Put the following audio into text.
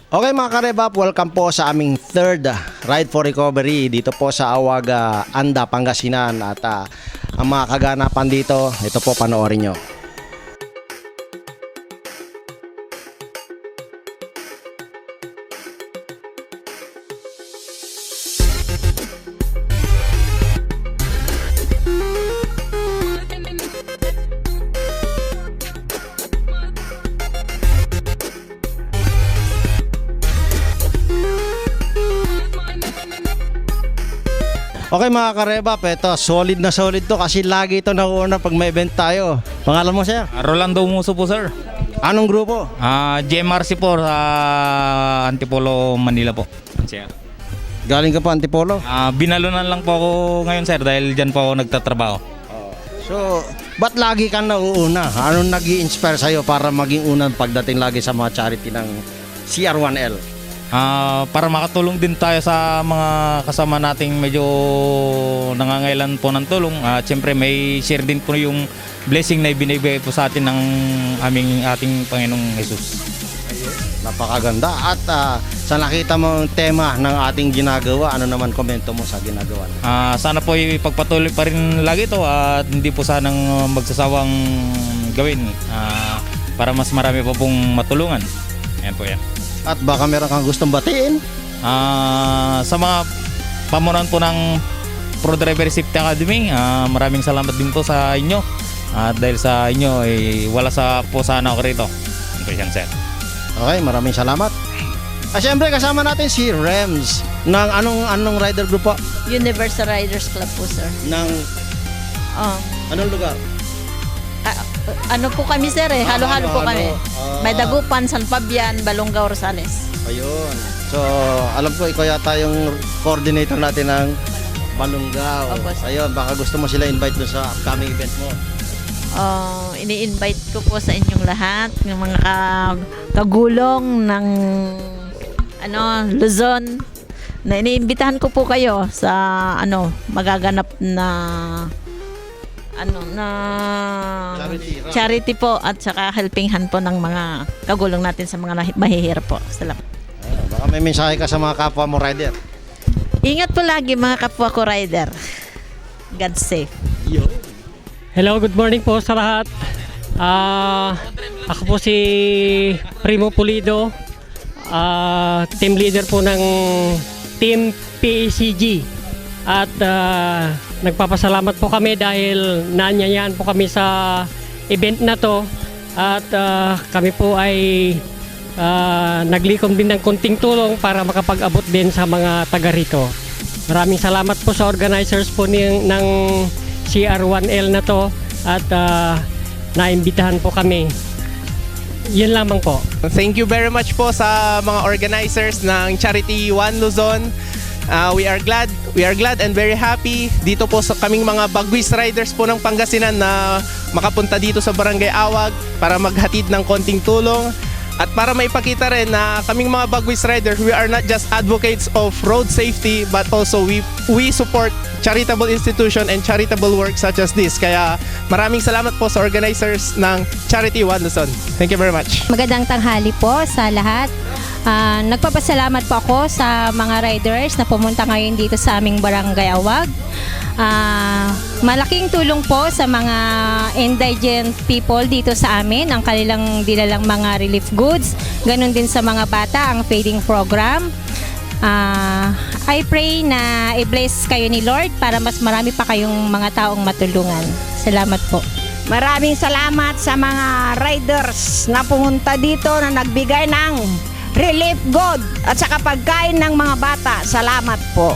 Okay mga karebap, welcome po sa aming third Ride for Recovery dito po sa Awag, Anda, Pangasinan. At ang mga kaganapan dito, ito po panoorin nyo. Okay mga karebap, ito solid na solid to kasi lagi ito nakuuna pag may event tayo. Pangalan mo sir? Rolando Muso po, sir. Anong grupo? GMRC po sa Antipolo, Manila po. Sir. Galing ka pa Antipolo? Binalunan lang po ako ngayon, sir, dahil dyan po ako nagtatrabaho. So, ba't lagi kang nauuna? Anong nag-i-inspire sa'yo para maging unang pagdating lagi sa mga charity ng CR1L? Para makatulong din tayo sa mga kasama nating medyo nangangailan po ng tulong. Siyempre may share din po yung blessing na ibinibigay po sa atin ng ating Panginoong Jesus. Napakaganda. At sa nakita mo ang tema ng ating ginagawa, ano naman komento mo sa ginagawa? Sana po ipagpatuloy pa rin lagi ito at hindi po sanang magsasawang gawin para mas marami po pong matulungan. Ayan po yan. At baka meron kang gustong batiin? Sa mga pamunuan po ng Pro Driver Safety Academy, maraming salamat din po sa inyo. Dahil sa inyo, wala sa po sana ako rito. Ito yan, sir. Okay, maraming salamat. Siyempre kasama natin si Rems ng anong rider group po? Universal Riders Club po, sir. Ng anong lugar? Ano po kami, sir, eh? Halo-halo po kami. May Dagupan, San Fabian, Balonga, Rosales. Ayun. So, alam ko ikaw yata yung coordinator natin ng Balonga. Opo, sir. Ayun, baka gusto mo sila invite doon sa upcoming event mo. Ini-invite ko po sa inyong lahat, ng mga kagulong ng Luzon, na iniimbitahan ko po kayo sa magaganap na charity po at saka helping hand po ng mga kagulong natin sa mga mahihirap po. Salamat. Baka may mensahe ka sa mga kapwa mo rider. Ingat po lagi mga kapwa ko rider. God safe. Hello, good morning po sa lahat. Ako po si Primo Pulido, team leader po ng Team PACG. At nagpapasalamat po kami dahil naanyayahan po kami sa event na to. At kami po ay naglikom din ng konting tulong para makapag-abot din sa mga taga rito. Maraming salamat po sa organizers po ng CR1L na to at naimbitahan po kami. Yun lamang po. Thank you very much po sa mga organizers ng Charity One Luzon. We are glad and very happy dito po sa kaming mga Bagwis riders po ng Pangasinan na makapunta dito sa Barangay Awag para maghatid ng konting tulong. At para maipakita rin na kaming mga Bagwis riders, we are not just advocates of road safety but also we support charitable institution and charitable work such as this. Kaya maraming salamat po sa organizers ng Charity One Luzon. Thank you very much. Magandang tanghali po sa lahat. Nagpapasalamat po ako sa mga riders na pumunta ngayon dito sa aming Barangay Awag. Malaking tulong po sa mga indigent people dito sa amin ang kanilang dilalang mga relief goods. Ganon din sa mga bata ang feeding program. I pray na i-bless kayo ni Lord para mas marami pa kayong mga taong matulungan. Salamat po. Maraming salamat sa mga riders na pumunta dito na nagbigay ng relief good at saka pagkain ng mga bata. Salamat po.